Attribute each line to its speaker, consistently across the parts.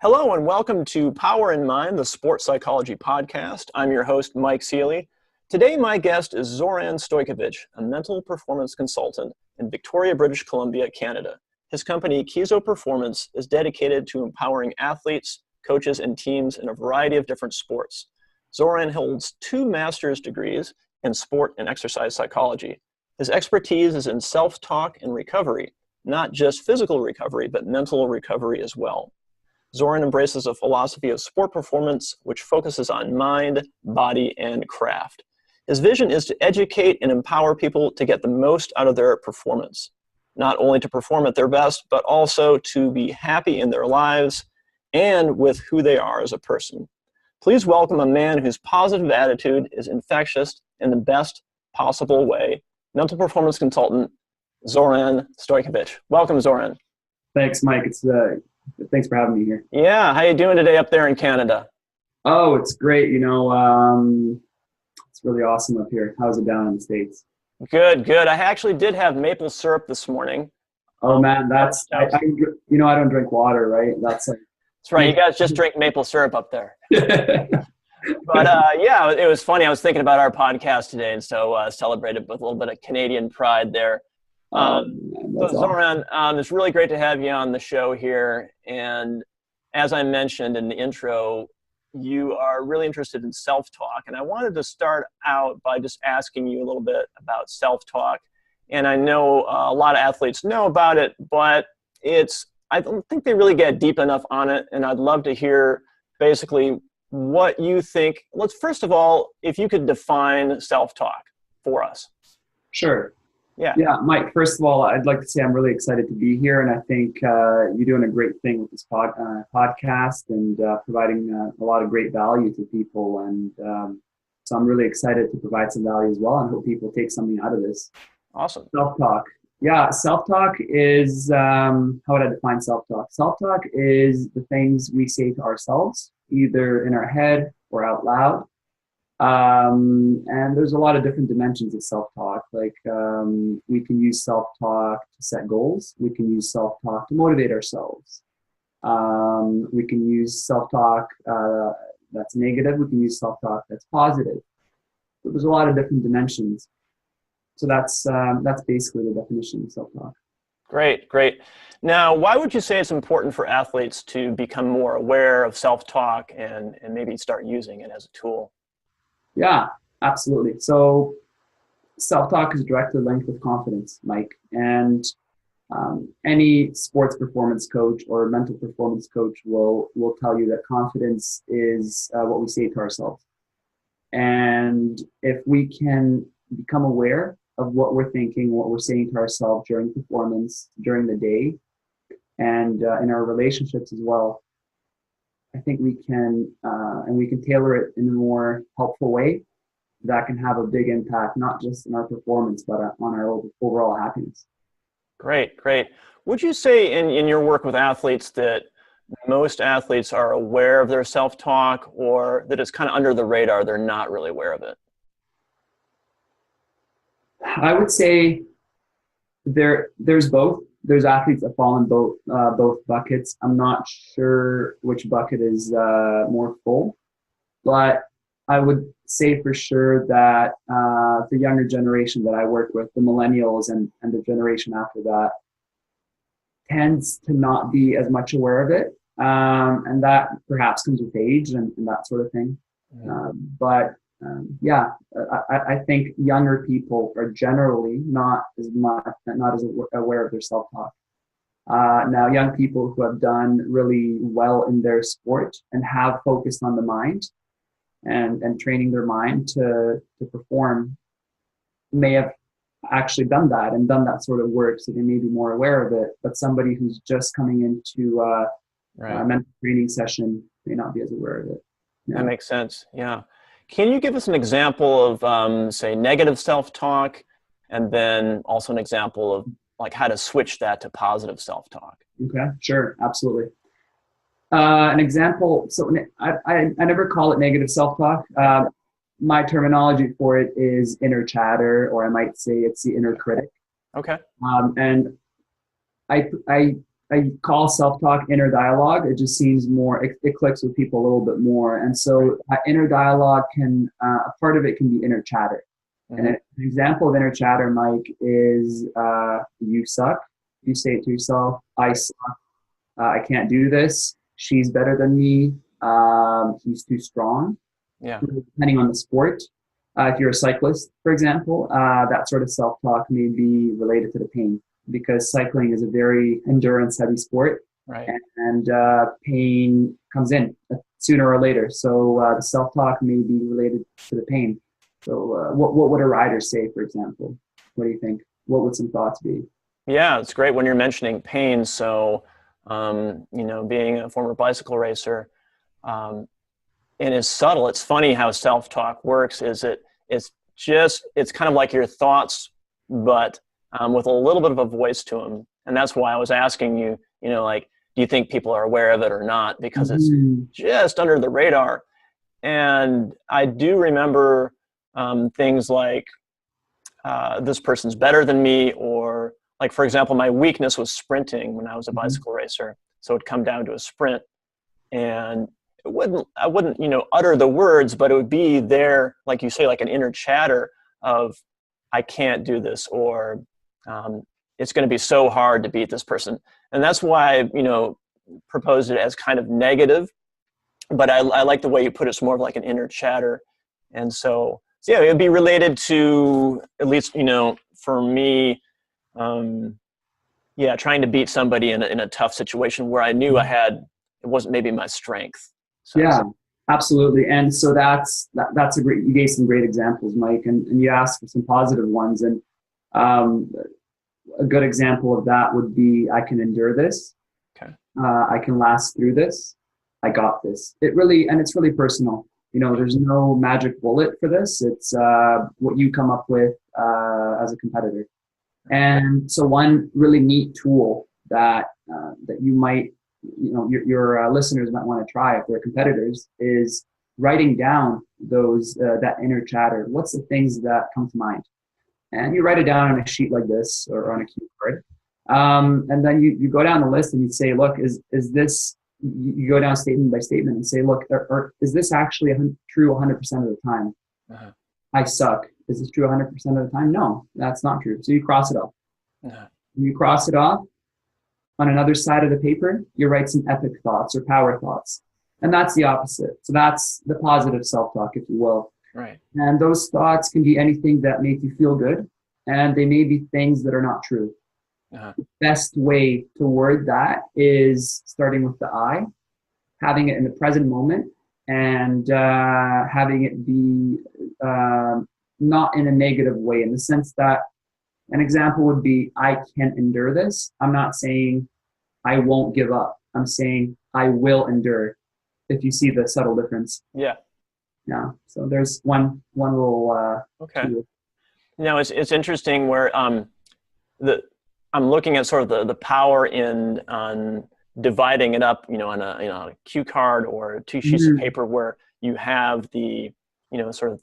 Speaker 1: Hello and welcome to Power in Mind, the sports psychology podcast. I'm your host, Mike Ceely. Today, my guest is Zoran Stojković, a mental performance consultant in Victoria, British Columbia, Canada. His company, Kizo Performance, is dedicated to empowering athletes, coaches, and teams in a variety of different sports. Zoran holds 2 master's degrees in sport and exercise psychology. His expertise is in self-talk and recovery, not just physical recovery, but mental recovery as well. Zoran embraces a philosophy of sport performance which focuses on mind, body, and craft. His vision is to educate and empower people to get the most out of their performance, not only to perform at their best, but also to be happy in their lives and with who they are as a person. Please welcome a man whose positive attitude is infectious in the best possible way, mental performance consultant, Zoran Stojković. Welcome, Zoran.
Speaker 2: Thanks, Mike. Thanks for having me here.
Speaker 1: Yeah, how you doing today up there in Canada?
Speaker 2: Oh, it's great. It's really awesome up here. How's it down in the States?
Speaker 1: Good, good. I actually did have maple syrup this morning.
Speaker 2: Oh man, I don't drink water, right? That's
Speaker 1: right. You guys just drink maple syrup up there. But yeah, it was funny. I was thinking about our podcast today, and so celebrated with a little bit of Canadian pride there. So Zoran, it's really great to have you on the show here. And as I mentioned in the intro, you are really interested in self-talk. And I wanted to start out by just asking you a little bit about self-talk. And I know a lot of athletes know about it, but I don't think they really get deep enough on it. And I'd love to hear basically what you think. First of all, if you could define self-talk for us.
Speaker 2: Sure.
Speaker 1: Yeah,
Speaker 2: Mike, first of all, I'd like to say I'm really excited to be here, and I think you're doing a great thing with this podcast and providing a lot of great value to people, and so I'm really excited to provide some value as well and hope people take something out of this.
Speaker 1: Awesome.
Speaker 2: Self-talk. Yeah, self-talk is, how would I define self-talk? Self-talk is the things we say to ourselves, either in our head or out loud. And there's a lot of different dimensions of self-talk. Like we can use self-talk to set goals. We can use self-talk to motivate ourselves. We can use self-talk that's negative. We can use self-talk that's positive. So there's a lot of different dimensions. So that's basically the definition of self-talk.
Speaker 1: Great, great. Now, why would you say it's important for athletes to become more aware of self-talk and maybe start using it as a tool?
Speaker 2: Yeah, absolutely. So self-talk is directly linked with confidence, Mike. And any sports performance coach or mental performance coach will tell you that confidence is what we say to ourselves. And if we can become aware of what we're thinking, what we're saying to ourselves during performance, during the day, and in our relationships as well, I think we can, and we can tailor it in a more helpful way that can have a big impact, not just in our performance, but on our overall happiness.
Speaker 1: Great, great. Would you say in your work with athletes that most athletes are aware of their self-talk, or that it's kind of under the radar, they're not really aware of it?
Speaker 2: I would say there's both. There's athletes that fall in both buckets. I'm not sure which bucket is more full, but I would say for sure that the younger generation that I work with, the millennials and the generation after that, tends to not be as much aware of it. And that perhaps comes with age and that sort of thing. I think younger people are generally not as aware of their self-talk. Now, young people who have done really well in their sport and have focused on the mind and training their mind to perform may have actually done that sort of work, so they may be more aware of it. But somebody who's just coming into a mental training session may not be as aware of it. Yeah.
Speaker 1: That makes sense. Yeah. Can you give us an example of, say, negative self-talk, and then also an example of like how to switch that to positive self-talk?
Speaker 2: Okay, sure, absolutely. An example, so I never call it negative self-talk. My terminology for it is inner chatter, or I might say it's the inner critic.
Speaker 1: Okay.
Speaker 2: And I I call self-talk inner dialogue. It just seems more, it clicks with people a little bit more. And so inner dialogue can, a part of it can be inner chatter. And an example of inner chatter, Mike, is you suck. You say it to yourself, I suck. I can't do this. She's better than me. He's too strong.
Speaker 1: Yeah.
Speaker 2: Depending on the sport. If you're a cyclist, for example, that sort of self-talk may be related to the pain, because cycling is a very endurance-heavy sport,
Speaker 1: right?
Speaker 2: And pain comes in sooner or later. So the self-talk may be related to the pain. So what would a rider say, for example? What do you think? What would some thoughts be?
Speaker 1: Yeah, it's great when you're mentioning pain. So, being a former bicycle racer, and it's subtle. It's funny how self-talk works. It's kind of like your thoughts, but with a little bit of a voice to them. And that's why I was asking you, like, do you think people are aware of it or not? Because it's just under the radar. And I do remember things like, this person's better than me, or like, for example, my weakness was sprinting when I was a bicycle racer. So it'd come down to a sprint, and I wouldn't, utter the words, but it would be there, like you say, like an inner chatter of, I can't do this, or it's going to be so hard to beat this person. And that's why I, proposed it as kind of negative, but I like the way you put it. It's more of like an inner chatter. And so yeah, it would be related to, at least, for me, trying to beat somebody in a tough situation where I knew it wasn't maybe my strength. So.
Speaker 2: Yeah, absolutely. And so that's a great, you gave some great examples, Mike, and you asked for some positive ones. And a good example of that would be, I can endure this.
Speaker 1: Okay.
Speaker 2: I can last through this. I got this. It's really personal. There's no magic bullet for this. It's what you come up with as a competitor. And so one really neat tool that you might, your listeners might want to try if they're competitors, is writing down those that inner chatter. What's the things that come to mind? And you write it down on a sheet like this or on a cue card. And then you go down the list and you say, look, is this, you go down statement by statement and say, look, is this actually true 100% of the time?
Speaker 1: Uh-huh.
Speaker 2: I suck. Is this true 100% of the time? No, that's not true. So you cross it off.
Speaker 1: Uh-huh.
Speaker 2: You cross it off. On another side of the paper, you write some epic thoughts or power thoughts. And that's the opposite. So that's the positive self-talk, if you will.
Speaker 1: Right.
Speaker 2: And those thoughts can be anything that make you feel good. And they may be things that are not true.
Speaker 1: Uh-huh.
Speaker 2: The best way to word that is starting with the I, having it in the present moment, and having it be not in a negative way, in the sense that an example would be, I can endure this. I'm not saying I won't give up. I'm saying I will endure, if you see the subtle difference.
Speaker 1: Yeah.
Speaker 2: Yeah. So there's one little
Speaker 1: okay.
Speaker 2: tool.
Speaker 1: Now it's interesting where I'm looking at sort of the power on dividing it up, on a cue card or two sheets of paper, where you have the, sort of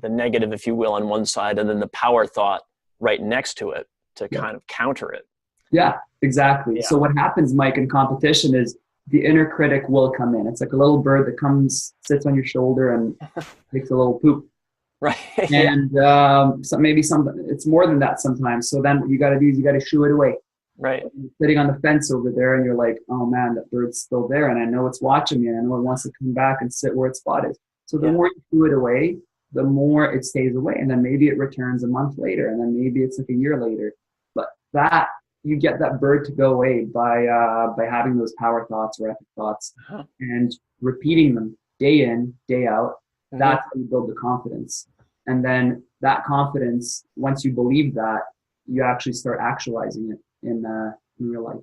Speaker 1: the negative, if you will, on one side, and then the power thought right next to it to kind of counter it.
Speaker 2: Yeah, exactly.
Speaker 1: Yeah.
Speaker 2: So what happens, Mike, in competition is the inner critic will come in. It's like a little bird that comes, sits on your shoulder and takes a little poop.
Speaker 1: Right.
Speaker 2: And it's more than that sometimes. So then what you got to do is you got to shoo it away.
Speaker 1: Right.
Speaker 2: You're sitting on the fence over there and you're like, oh man, that bird's still there. And I know it's watching me and I know it wants to come back and sit where its spot is. So the more you shoo it away, the more it stays away. And then maybe it returns a month later, and then maybe it's like a year later. But that, you get that bird to go away by having those power thoughts or epic thoughts and repeating them day in, day out. That's how you build the confidence. And then that confidence, once you believe that, you actually start actualizing it in real life.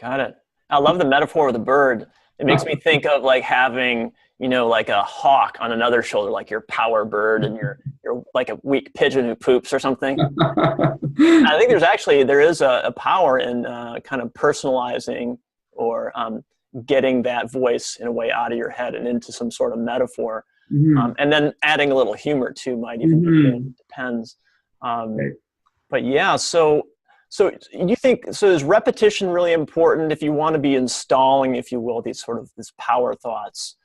Speaker 1: Got it. I love the metaphor of the bird. It makes me think of like having, like a hawk on another shoulder, like your power bird, and you're like a weak pigeon who poops or something. I think there is a power in kind of personalizing or getting that voice in a way out of your head and into some sort of metaphor. And then adding a little humor too might even be good. It depends. But yeah, so So you think, so is repetition really important if you want to be installing, if you will, these power thoughts?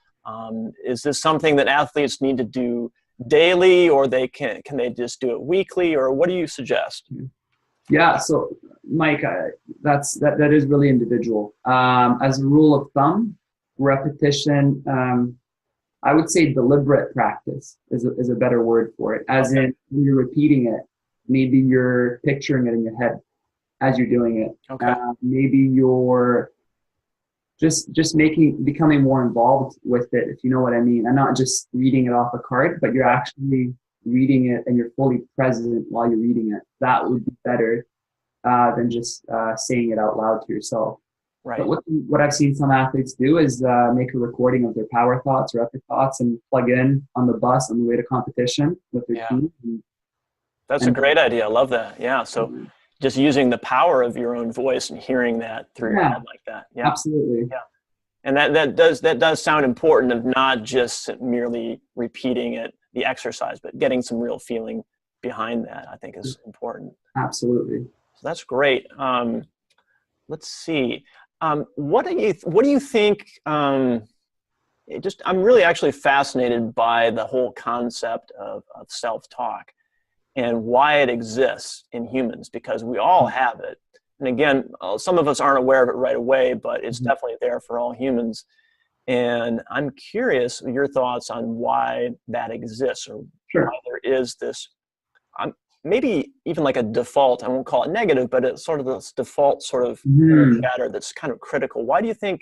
Speaker 1: Is this something that athletes need to do daily, or can they just do it weekly, or what do you suggest?
Speaker 2: Yeah, so Mike, that is really individual. As a rule of thumb, repetition, I would say deliberate practice is a better word for it. As in, when you're repeating it, maybe you're picturing it in your head as you're doing it.
Speaker 1: Okay.
Speaker 2: Maybe you're just becoming more involved with it, if you know what I mean. And not just reading it off a card, but you're actually reading it and you're fully present while you're reading it. That would be better than just saying it out loud to yourself.
Speaker 1: Right.
Speaker 2: But what I've seen some athletes do is make a recording of their power thoughts or epic thoughts and plug in on the bus on the way to competition with their team.
Speaker 1: That's a great idea. I love that. Yeah. So just using the power of your own voice and hearing that through your head like that. Yeah.
Speaker 2: Absolutely.
Speaker 1: Yeah. And that does sound important, of not just merely repeating it, the exercise, but getting some real feeling behind that, I think, is important.
Speaker 2: Absolutely.
Speaker 1: So that's great. Let's see. What do you think? I'm really actually fascinated by the whole concept of self-talk and why it exists in humans, because we all have it. And again, some of us aren't aware of it right away, but it's definitely there for all humans. And I'm curious your thoughts on why that exists, or why there is this, maybe even like a default, I won't call it negative, but it's sort of this default sort of chatter that's kind of critical. Why do you think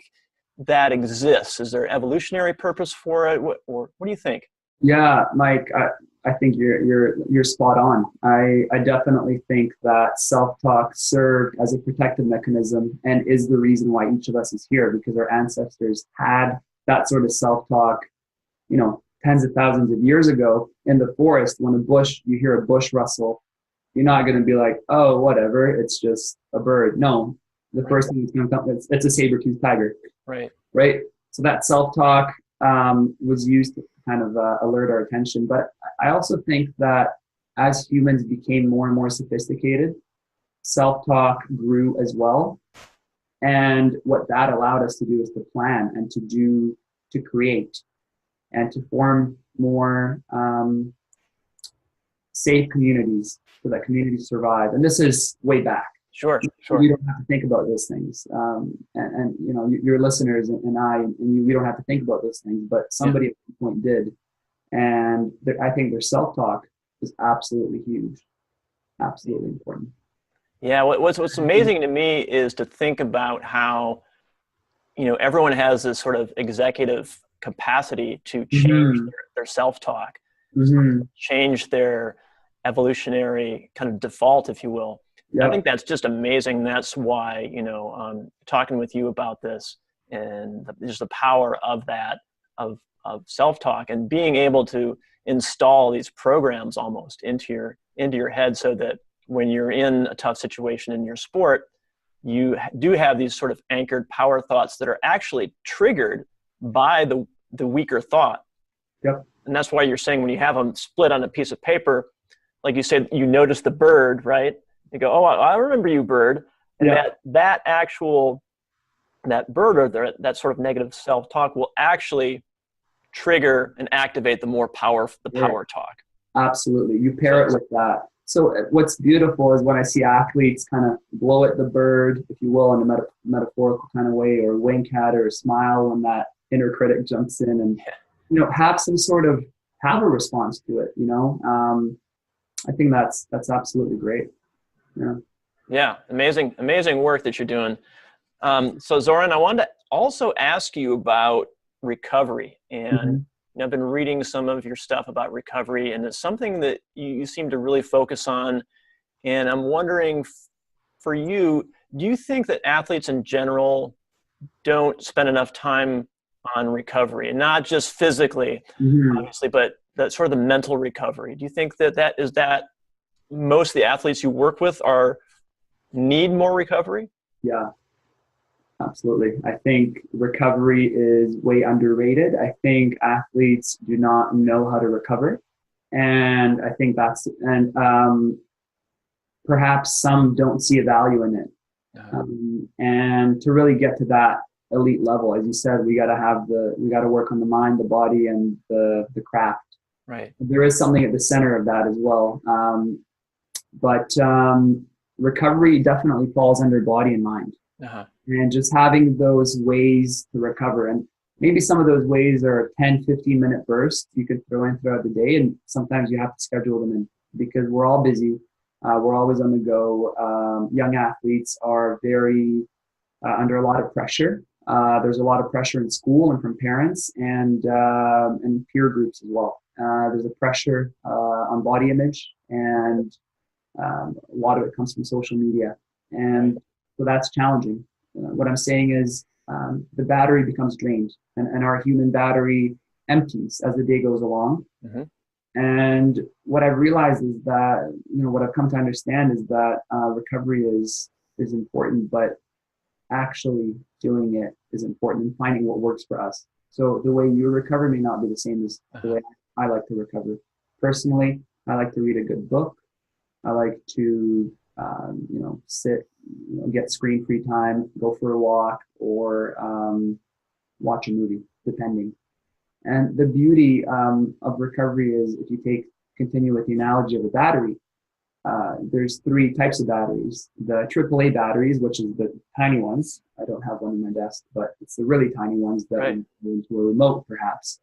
Speaker 1: that exists? Is there evolutionary purpose for it? Or what do you think?
Speaker 2: Yeah, Mike, I think you're spot on. I definitely think that self-talk served as a protective mechanism and is the reason why each of us is here, because our ancestors had that sort of self-talk, tens of thousands of years ago in the forest. When you hear a bush rustle, you're not going to be like, oh, whatever, it's just a bird. No, the first thing that's going to come, it's a saber-toothed tiger. Right. So that self-talk was used to kind of alert our attention. But I also think that as humans became more and more sophisticated, self-talk grew as well. And what that allowed us to do is to plan and to create and to form more safe communities so that communities survive. And this is way back.
Speaker 1: Sure.
Speaker 2: We don't have to think about those things. And your listeners and I, we don't have to think about those things, but somebody at some point did. And I think their self-talk is absolutely huge, absolutely important.
Speaker 1: Yeah, what's amazing to me is to think about how, everyone has this sort of executive capacity to change their self-talk, change their evolutionary kind of default, if you will. Yeah. I think that's just amazing. That's why, talking with you about this and just the power of that, of self-talk, and being able to install these programs almost into your head, so that when you're in a tough situation in your sport, you do have these sort of anchored power thoughts that are actually triggered by the weaker thought.
Speaker 2: Yep.
Speaker 1: And that's why you're saying, when you have them split on a piece of paper, like you said, you notice the bird, right? You go, oh, I remember you, bird. And that bird, or that sort of negative self-talk, will actually trigger and activate the power talk.
Speaker 2: Absolutely. You pair it with that. So what's beautiful is when I see athletes kind of blow at the bird, if you will, in a metaphorical kind of way, or wink at or smile when that inner critic jumps in, and have a response to it. I think that's absolutely great.
Speaker 1: Yeah, amazing work that you're doing. So Zoran, I wanted to also ask you about recovery, and I've been reading some of your stuff about recovery, and it's something that you seem to really focus on. And I'm wondering, for you, do you think that athletes in general don't spend enough time on recovery, and not just physically, obviously, but that sort of the mental recovery? Do you think that most of the athletes you work with need more recovery?
Speaker 2: Yeah. Absolutely. I think recovery is way underrated. I think athletes do not know how to recover. And I think perhaps some don't see a value in it. And to really get to that elite level, as you said, we got to work on the mind, the body, and the craft.
Speaker 1: Right.
Speaker 2: There is something at the center of that as well. But recovery definitely falls under body and mind. And just having those ways to recover. And maybe some of those ways are 10, 15-minute bursts you could throw in throughout the day. And sometimes you have to schedule them in because we're all busy. We're always on the go. Young athletes are very under a lot of pressure. There's a lot of pressure in school and from parents and peer groups as well. There's a pressure on body image, and a lot of it comes from social media. And so that's challenging. What I'm saying is the battery becomes drained, and our human battery empties as the day goes along. And what I've realized is that, what I've come to understand is that recovery is important, but actually doing it is important and finding what works for us. So the way you recover may not be the same as the way I like to recover. Personally, I like to read a good book. I like to, sit, get screen-free time, go for a walk, or watch a movie, depending. And the beauty of recovery is, if you continue with the analogy of a battery, there's 3 types of batteries. The AAA batteries, which is the tiny ones. I don't have one in my desk, but it's the really tiny ones that go into a remote, perhaps.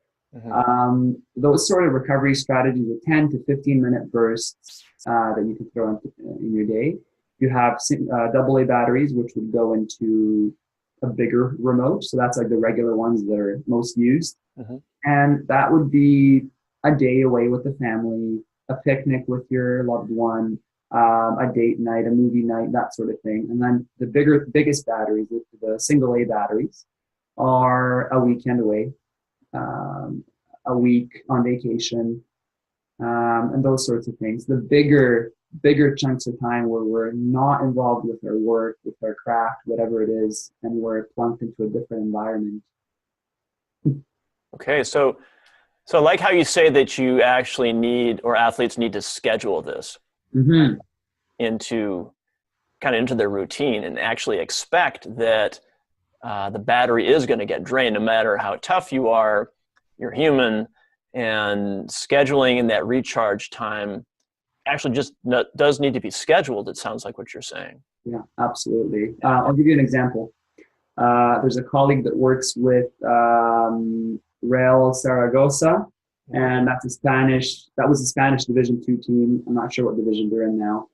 Speaker 2: Those sort of recovery strategies are 10 to 15-minute bursts that you can throw in your day. You have AA batteries, which would go into a bigger remote. So that's like the regular ones that are most used. And that would be a day away with the family, a picnic with your loved one, a date night, a movie night, that sort of thing. And then the biggest batteries, the single A batteries, are a weekend away, a week on vacation, and those sorts of things. The bigger chunks of time where we're not involved with our work, with our craft, whatever it is, and we're plunked into a different environment.
Speaker 1: Okay, so I like how you say that you actually need, or athletes need to schedule this into their routine and actually expect that the battery is going to get drained no matter how tough you are. You're human, and scheduling in that recharge time actually just does need to be scheduled. It sounds like what you're saying.
Speaker 2: Yeah, absolutely. I'll give you an example. There's a colleague that works with Real Zaragoza, and that was a Spanish Division II team. I'm not sure what division they're in now.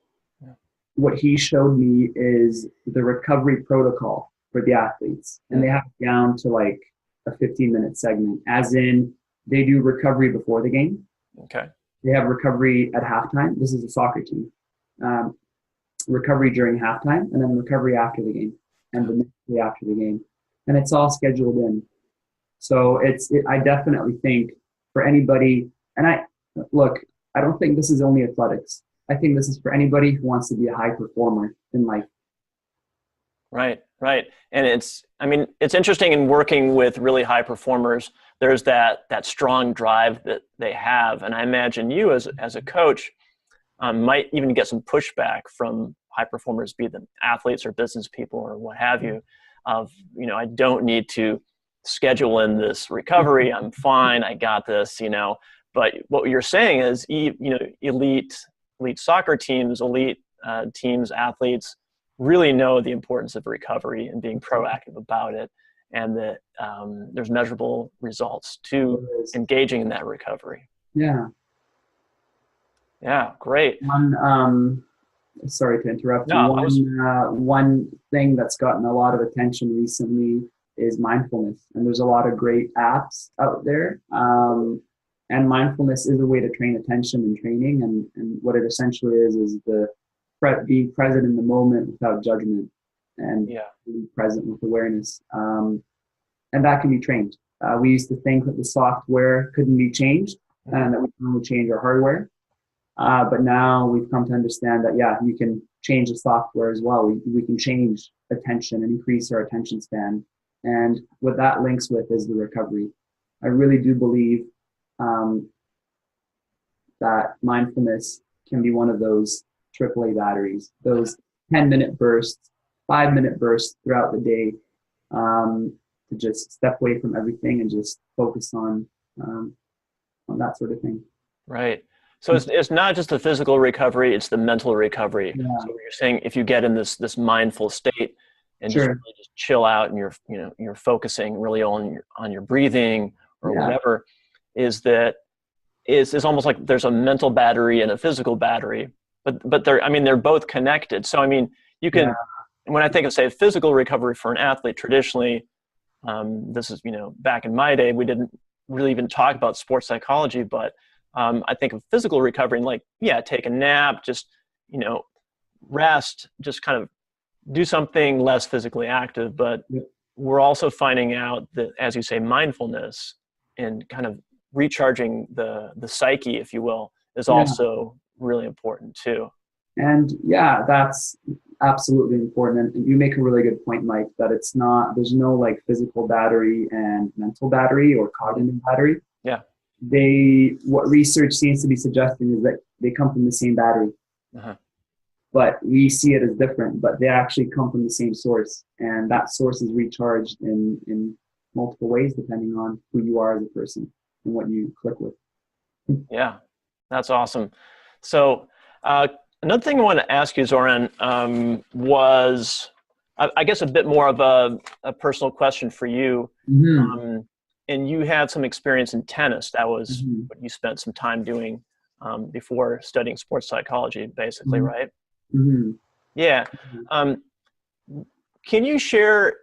Speaker 2: What he showed me is the recovery protocol for the athletes, and they have it down to like a 15-minute segment, as in they do recovery before the game. They have recovery at halftime. This is a soccer team. Recovery during halftime, and then recovery after the game, and the next day after the game. And it's all scheduled in. So I definitely think for anybody, and I don't think this is only athletics. I think this is for anybody who wants to be a high performer in life.
Speaker 1: Right. And it's interesting in working with really high performers. There's that strong drive that they have. And I imagine you as a coach might even get some pushback from high performers, be them athletes or business people or what have you, of, I don't need to schedule in this recovery. I'm fine. I got this, But what you're saying is, elite soccer teams, elite teams, athletes really know the importance of recovery and being proactive about it, and that there's measurable results to engaging in that recovery. Yeah, great.
Speaker 2: Sorry to interrupt you. One thing that's gotten a lot of attention recently is mindfulness, and there's a lot of great apps out there. And mindfulness is a way to train attention and training, and what it essentially is being present in the moment without judgment, and being present with awareness. And that can be trained. We used to think that the software couldn't be changed and that we can only change our hardware. But now we've come to understand that, you can change the software as well. We can change attention and increase our attention span. And what that links with is the recovery. I really do believe that mindfulness can be one of those AAA batteries, those 10-minute bursts, 5-minute bursts throughout the day, to just step away from everything and just focus on that sort of thing.
Speaker 1: Right. So it's not just the physical recovery, it's the mental recovery.
Speaker 2: Yeah.
Speaker 1: So you're saying if you get in this mindful state and
Speaker 2: Sure.
Speaker 1: just really just chill out and you're focusing really on your breathing or whatever, is almost like there's a mental battery and a physical battery, but they're both connected. So I mean, you can when I think of, say, physical recovery for an athlete, traditionally, this is, back in my day, we didn't really even talk about sports psychology, but I think of physical recovery and take a nap, just, rest, just kind of do something less physically active. But we're also finding out that, as you say, mindfulness and kind of recharging the psyche, if you will, is also really important too.
Speaker 2: And that's absolutely important. And you make a really good point, Mike, that there's no like physical battery and mental battery or cognitive battery.
Speaker 1: Yeah.
Speaker 2: What research seems to be suggesting is that they come from the same battery.
Speaker 1: Uh-huh.
Speaker 2: But we see it as different, but they actually come from the same source. And that source is recharged in multiple ways, depending on who you are as a person and what you click with.
Speaker 1: Yeah, that's awesome. So another thing I want to ask you, Zoran, was, I guess, a bit more of a personal question for you.
Speaker 2: Mm-hmm.
Speaker 1: And you had some experience in tennis. That was what you spent some time doing before studying sports psychology, basically, right?
Speaker 2: Mm-hmm.
Speaker 1: Yeah. Can you share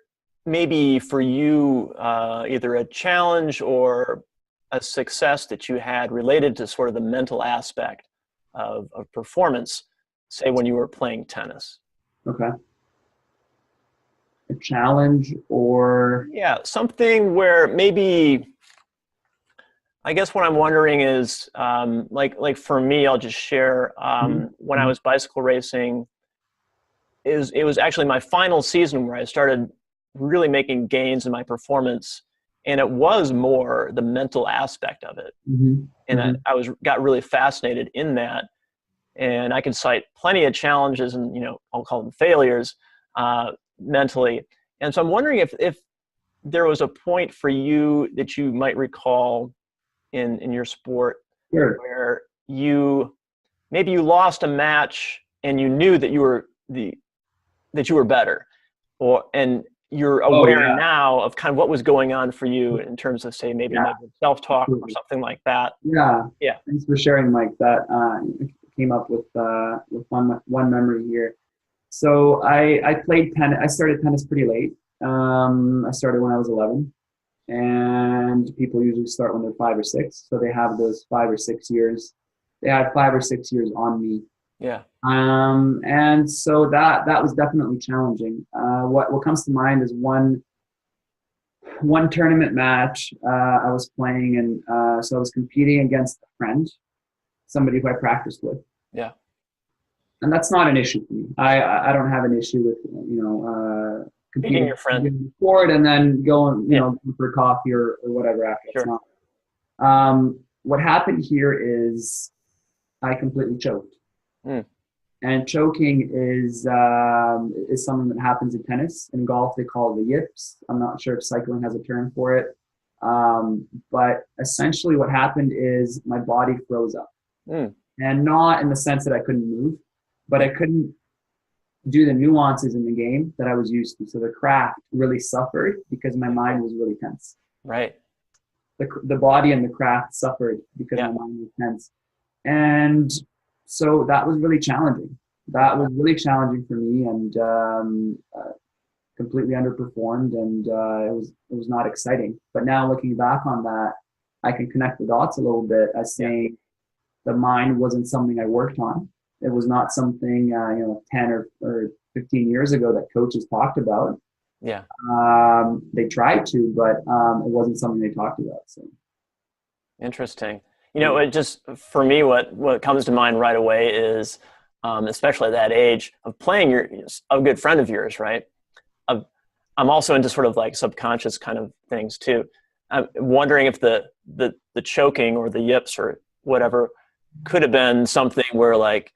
Speaker 1: maybe for you either a challenge or a success that you had related to sort of the mental aspect of performance, say when you were playing tennis?
Speaker 2: Okay. A challenge or? Yeah,
Speaker 1: something where maybe, I guess what I'm wondering is, like for me, I'll just share, when I was bicycle racing, it was actually my final season where I started really making gains in my performance, and it was more the mental aspect of it. And I got really fascinated in that, and I can cite plenty of challenges and, I'll call them failures, mentally. And so I'm wondering if there was a point for you that you might recall in your sport where maybe you lost a match and you knew that you were better, and you're aware now of kind of what was going on for you in terms of, say, maybe negative self-talk or something like that.
Speaker 2: Yeah. Thanks for sharing, Mike. That came up with one memory here. So I played tennis. I started tennis pretty late. I started when I was 11, and people usually start when they're 5 or 6. So they have those 5 or 6 years. They had 5 or 6 years on me.
Speaker 1: Yeah.
Speaker 2: And so that was definitely challenging. What comes to mind is one tournament match I was playing, and so I was competing against a friend, somebody who I practiced with.
Speaker 1: Yeah.
Speaker 2: And that's not an issue for me. I don't have an issue with competing
Speaker 1: your friend
Speaker 2: forward and then going for coffee or whatever after.
Speaker 1: Sure.
Speaker 2: It's not. What happened here is I completely choked. And choking is something that happens in tennis. In golf, they call it the yips. I'm not sure if cycling has a term for it. But essentially what happened is my body froze up. And not in the sense that I couldn't move, but I couldn't do the nuances in the game that I was used to. So the craft really suffered because my mind was really tense.
Speaker 1: Right.
Speaker 2: The body and the craft suffered because my mind was tense. And so that was really challenging. That was really challenging for me, and completely underperformed, and it was not exciting. But now looking back on that, I can connect the dots a little bit as saying the mind wasn't something I worked on. It was not something 10 or 15 years ago that coaches talked about.
Speaker 1: Yeah.
Speaker 2: They tried to, but it wasn't something they talked about. So
Speaker 1: interesting. It just, for me, what comes to mind right away is, especially at that age, of playing a good friend of yours, right? I'm also into sort of like subconscious kind of things too. I'm wondering if the choking or the yips or whatever could have been something where, like,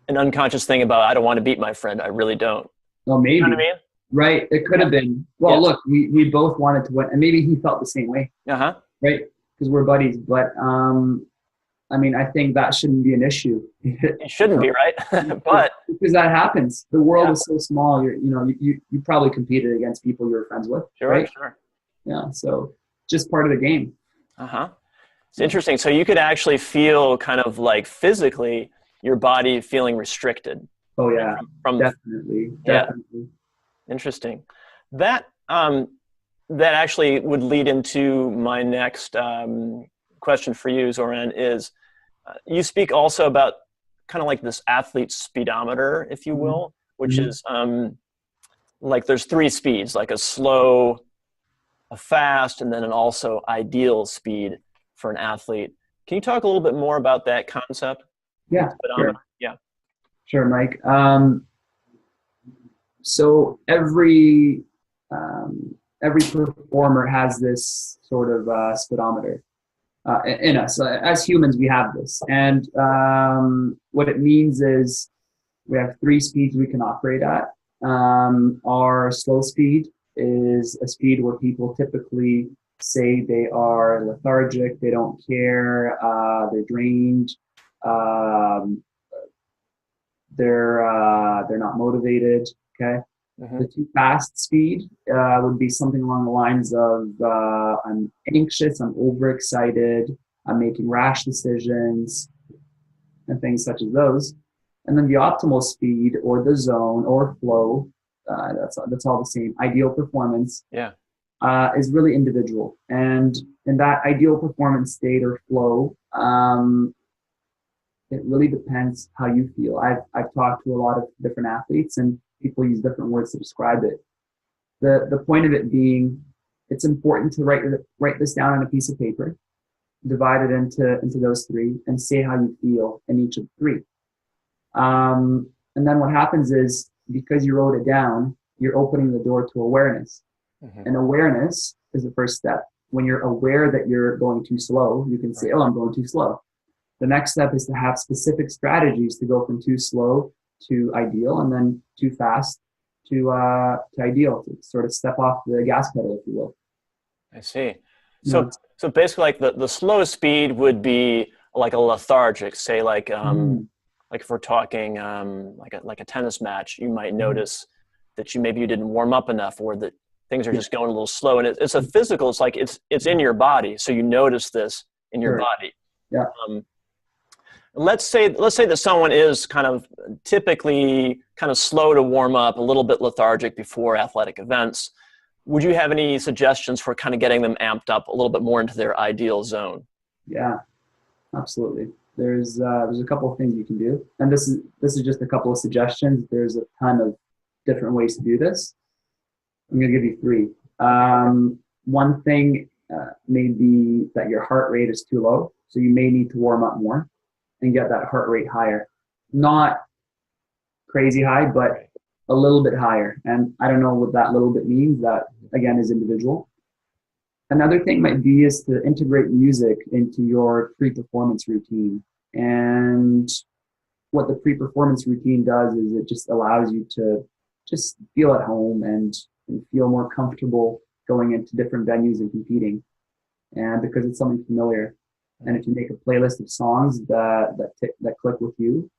Speaker 1: an unconscious thing about, I don't want to beat my friend. I really don't.
Speaker 2: Well, maybe.
Speaker 1: You know what I mean?
Speaker 2: Right. It could have been. Well, look, we both wanted to win, and maybe he felt the same way.
Speaker 1: Uh-huh.
Speaker 2: Right. Because we're buddies. But I mean, I think that shouldn't be an issue.
Speaker 1: It shouldn't be, right? But
Speaker 2: because that happens. The world is so small. You probably competed against people you were friends with.
Speaker 1: Sure,
Speaker 2: right?
Speaker 1: sure.
Speaker 2: Yeah. So just part of the game.
Speaker 1: Uh-huh. It's interesting. So you could actually feel kind of like physically your body feeling restricted.
Speaker 2: Oh yeah. Definitely.
Speaker 1: Interesting. That actually would lead into my next question for you, Zoran, is you speak also about kind of like this athlete speedometer, if you will, which is like there's 3 speeds, like a slow, a fast, and then an also ideal speed for an athlete. Can you talk a little bit more about that concept?
Speaker 2: Yeah. Sure.
Speaker 1: Yeah.
Speaker 2: Sure, Mike. So every performer has this sort of speedometer in us. As humans, we have this, and what it means is we have 3 speeds we can operate at. Our slow speed is a speed where people typically say they are lethargic, they don't care, they're drained, they're not motivated. Okay. The too fast speed would be something along the lines of I'm anxious, I'm overexcited, I'm making rash decisions, and things such as those. And then the optimal speed, or the zone, or flow, that's all the same. Ideal performance is really individual. And in that ideal performance state or flow, it really depends how you feel. I've talked to a lot of different athletes, and people use different words to describe it. The point of it being, it's important to write this down on a piece of paper, divide it into those 3, and say how you feel in each of the 3. And then what happens is, because you wrote it down, you're opening the door to awareness. And awareness is the first step. When you're aware that you're going too slow, you can say, oh, I'm going too slow. The next step is to have specific strategies to go from too slow to ideal, and then too fast to ideal, to sort of step off the gas pedal, if you will.
Speaker 1: I see. So basically, like the slow speed would be like a lethargic, say like if we're talking like a tennis match, you might notice that maybe you didn't warm up enough, or that things are just going a little slow. And it's a physical, it's like it's in your body. So you notice this in your body.
Speaker 2: Yeah.
Speaker 1: Let's say that someone is kind of typically kind of slow to warm up, a little bit lethargic before athletic events. Would you have any suggestions for kind of getting them amped up a little bit more into their ideal zone?
Speaker 2: Yeah, absolutely. There's a couple of things you can do, and this is just a couple of suggestions. There's a ton of different ways to do this. I'm going to give you 3. One thing may be that your heart rate is too low, so you may need to warm up more and get that heart rate higher. Not crazy high, but a little bit higher. And I don't know what that little bit means. That, again, is individual. Another thing might be is to integrate music into your pre-performance routine. And what the pre-performance routine does is it just allows you to just feel at home and feel more comfortable going into different venues and competing. And because it's something familiar. And if you make a playlist of songs that click with you,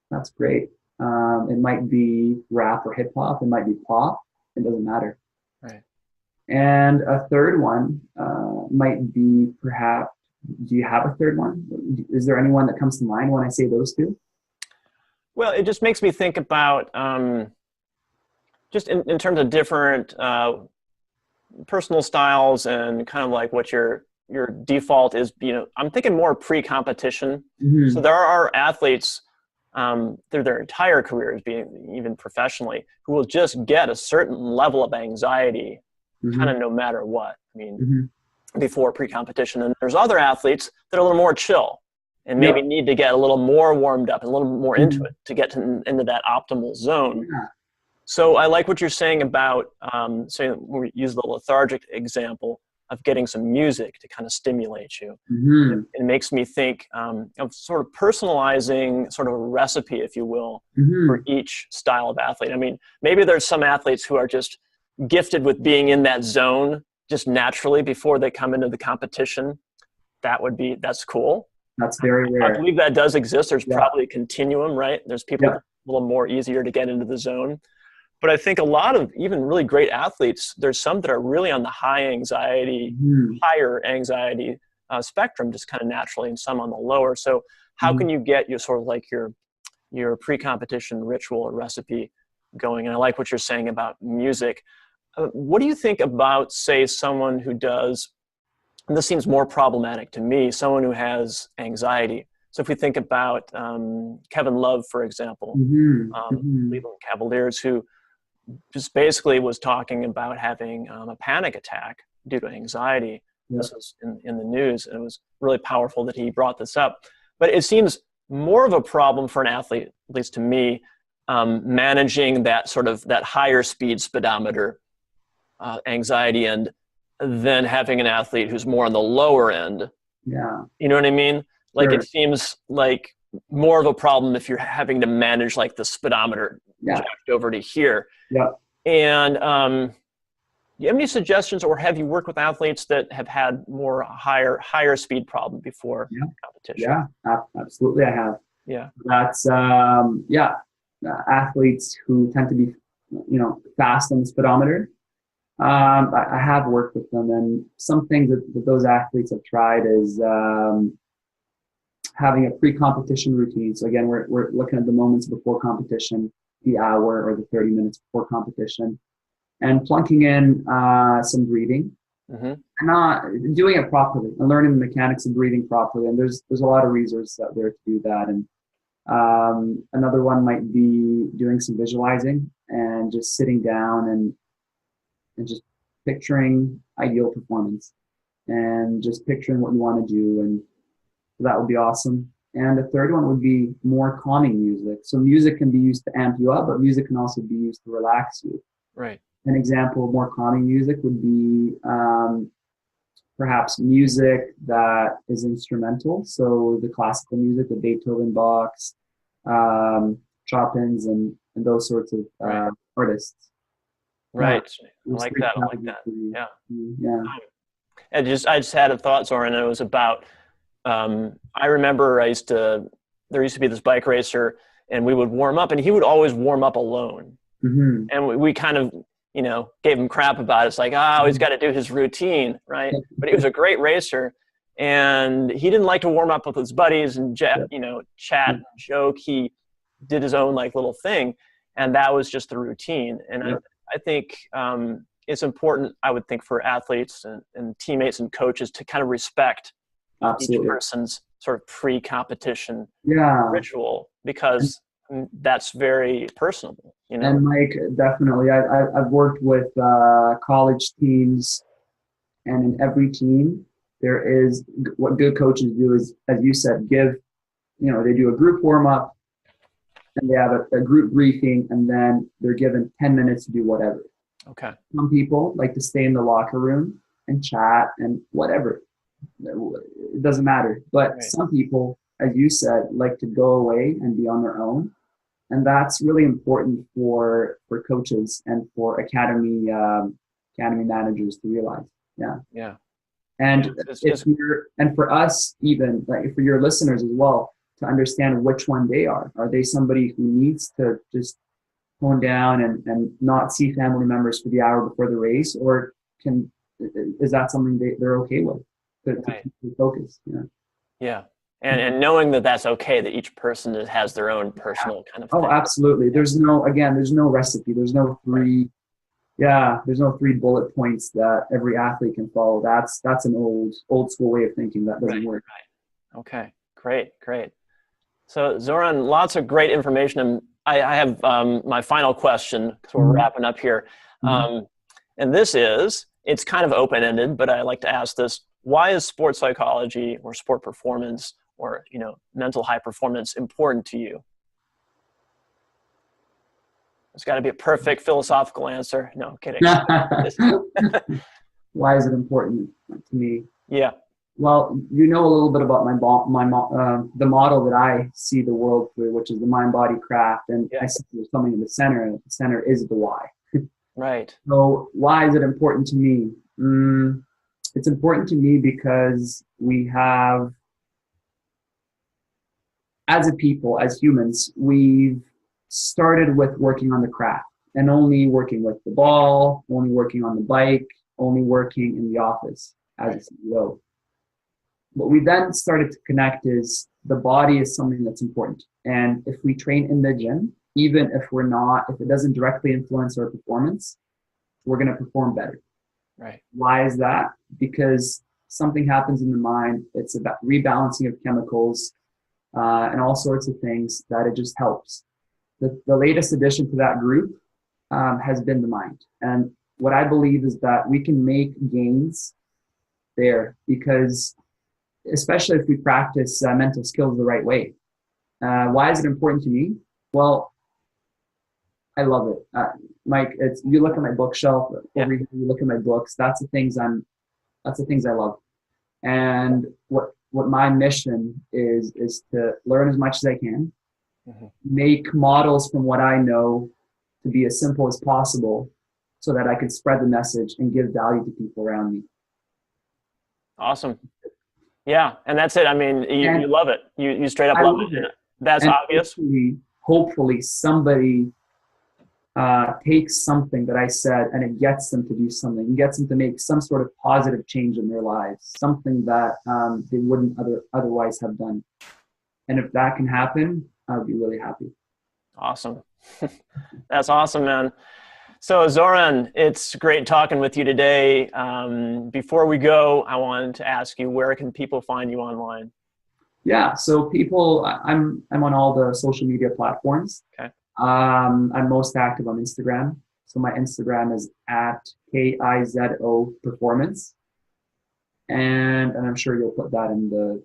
Speaker 2: that's great. It might be rap or hip hop. It might be pop. It doesn't matter.
Speaker 1: Right.
Speaker 2: And a third one might be, perhaps, do you have a third one? Is there anyone that comes to mind when I say those 2?
Speaker 1: Well, it just makes me think about just in terms of different personal styles and kind of like what your default is. I'm thinking more pre-competition. So there are athletes through their entire careers, being even professionally, who will just get a certain level of anxiety kind of no matter what. I mean, before pre-competition. And there's other athletes that are a little more chill and maybe need to get a little more warmed up and a little more into it to get into that optimal zone. So I like what you're saying about, saying we use the lethargic example. of getting some music to kind of stimulate you.
Speaker 2: Mm-hmm.
Speaker 1: It makes me think of sort of personalizing sort of a recipe, if you will,
Speaker 2: Mm-hmm.
Speaker 1: for each style of athlete. I mean, maybe there's some athletes who are just gifted with being in that zone just naturally before they come into the competition. That's cool.
Speaker 2: That's very
Speaker 1: I
Speaker 2: rare.
Speaker 1: believe that does exist. There's
Speaker 2: Yeah.
Speaker 1: probably a continuum, right? There's people
Speaker 2: Yeah.
Speaker 1: a little more easier to get into the zone. But I think a lot of even really great athletes, there's some that are really on the higher anxiety spectrum, just kind of naturally, and some on the lower. So how can you get your sort of like your pre-competition ritual or recipe going? And I like what you're saying about music. What do you think about, say, someone who does, and this seems more problematic to me, someone who has anxiety? So if we think about Kevin Love, for example, Cleveland Cavaliers, who just basically was talking about having a panic attack due to anxiety.
Speaker 2: Yeah.
Speaker 1: This was in the news, and it was really powerful that he brought this up. But it seems more of a problem for an athlete, at least to me, managing that sort of that higher speed speedometer anxiety end than having an athlete who's more on the lower end.
Speaker 2: Yeah.
Speaker 1: You know what I mean? Like,
Speaker 2: Sure.
Speaker 1: it seems like more of a problem if you're having to manage like the speedometer jacked over to here.
Speaker 2: Yeah.
Speaker 1: And do you have any suggestions, or have you worked with athletes that have had more higher speed problem before competition?
Speaker 2: Yeah, absolutely. I have.
Speaker 1: Yeah.
Speaker 2: That's athletes who tend to be, fast on the speedometer. I have worked with them, and some things that those athletes have tried is having a pre-competition routine. So again, we're looking at the moments before competition, the hour or the 30 minutes before competition, and plunking in some breathing, and not doing it properly, and learning the mechanics of breathing properly. And there's a lot of resources out there to do that. And another one might be doing some visualizing and just sitting down and just picturing ideal performance and just picturing what you want to do, and that would be awesome. And the third one would be more calming music. So music can be used to amp you up, but music can also be used to relax you.
Speaker 1: Right.
Speaker 2: An example of more calming music would be perhaps music that is instrumental. So the classical music, the Beethoven, Bach's, Chopin's, and those sorts of artists.
Speaker 1: Right. I like that. Yeah.
Speaker 2: Yeah.
Speaker 1: I just had a thought, Zoran, and it was about, I remember there used to be this bike racer, and we would warm up, and he would always warm up alone.
Speaker 2: Mm-hmm.
Speaker 1: And we kind of, gave him crap about it. It's like, he's got to do his routine, right? But he was a great racer, and he didn't like to warm up with his buddies and chat and joke. He did his own like little thing, and that was just the routine. And I think it's important, I would think, for athletes and teammates and coaches to kind of respect each person's sort of pre-competition ritual, because that's very personable,
Speaker 2: And Mike, definitely, I've worked with college teams, and in every team, there is what good coaches do is, as you said, they do a group warm up, and they have a group briefing, and then they're given 10 minutes to do whatever.
Speaker 1: Okay.
Speaker 2: Some people like to stay in the locker room and chat and whatever. It doesn't matter. But some people, as you said, like to go away and be on their own. And that's really important for coaches and for academy managers to realize. Yeah.
Speaker 1: Yeah.
Speaker 2: And and for us, even like for your listeners as well, to understand which one they are. Are they somebody who needs to just tone down and not see family members for the hour before the race, or is that something they're okay with to keep focus?
Speaker 1: Yeah. And knowing that that's okay, that each person has their own personal kind of thing.
Speaker 2: Oh, absolutely. There's no recipe. There's no three bullet points that every athlete can follow. That's an old school way of thinking that doesn't work.
Speaker 1: Right. Okay. Great. So Zoran, lots of great information. And I have my final question, because we're wrapping up here. And it's kind of open-ended, but I like to ask this: why is sports psychology or sport performance or mental high performance important to you? It's got to be a perfect philosophical answer. No, kidding.
Speaker 2: Why is it important to me?
Speaker 1: Yeah.
Speaker 2: Well, you know a little bit about the model that I see the world through, which is the mind, body, craft, and I see there's something in the center, and the center is the why.
Speaker 1: Right.
Speaker 2: So why is it important to me? It's important to me because we have, as a people, as humans, we've started with working on the craft and only working with the ball, only working on the bike, only working in the office as a CEO. What we then started to connect is the body is something that's important. And if we train in the gym, even if it doesn't directly influence our performance, we're going to perform better.
Speaker 1: Right.
Speaker 2: Why is that? Because something happens in the mind. It's about rebalancing of chemicals and all sorts of things that it just helps. The latest addition to that group has been the mind. And what I believe is that we can make gains there because especially if we practice mental skills the right way. Why is it important to me? Well, I love it. Mike, you look at my bookshelf over here, you look at my books, that's the things I love. And what my mission is to learn as much as I can, make models from what I know to be as simple as possible so that I can spread the message and give value to people around me.
Speaker 1: Awesome. Yeah, and that's it. I mean, you love it. You straight up love it. That's
Speaker 2: and
Speaker 1: obvious.
Speaker 2: Hopefully somebody takes something that I said and it gets them to do something. It gets them to make some sort of positive change in their lives, something that they wouldn't otherwise have done. And if that can happen, I'll be really happy.
Speaker 1: Awesome. That's awesome, man. So Zoran, it's great talking with you today. Before we go, I wanted to ask you, where can people find you online?
Speaker 2: Yeah, so I'm on all the social media platforms.
Speaker 1: Okay.
Speaker 2: I'm most active on Instagram. So my Instagram is at KIZO Performance. And I'm sure you'll put that in the...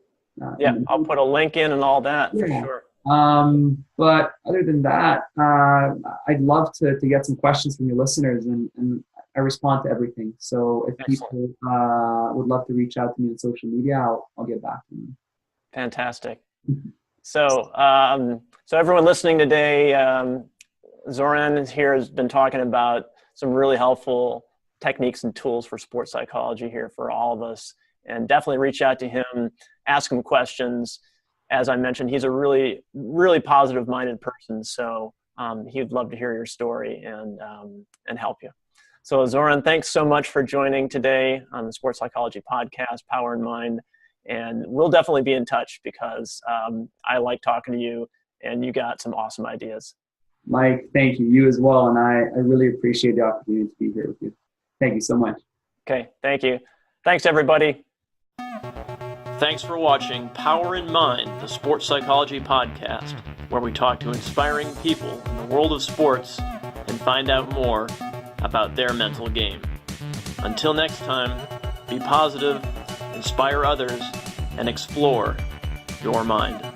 Speaker 1: I'll put a link in and all that for sure.
Speaker 2: But other than that, I'd love to get some questions from your listeners, and I respond to everything. So if people would love to reach out to me on social media, I'll get back to them.
Speaker 1: Fantastic. So everyone listening today, Zoran here has been talking about some really helpful techniques and tools for sports psychology here for all of us, and definitely reach out to him, ask him questions. As I mentioned, he's a really, really positive-minded person, so he'd love to hear your story and help you. So Zoran, thanks so much for joining today on the Sports Psychology Podcast, Power in Mind, and we'll definitely be in touch because I like talking to you, and you got some awesome ideas.
Speaker 2: Mike, thank you. You as well, and I really appreciate the opportunity to be here with you. Thank you so much.
Speaker 1: Okay, thank you. Thanks, everybody.
Speaker 3: Thanks for watching Power in Mind, the Sports Psychology Podcast, where we talk to inspiring people in the world of sports and find out more about their mental game. Until next time, be positive, inspire others, and explore your mind.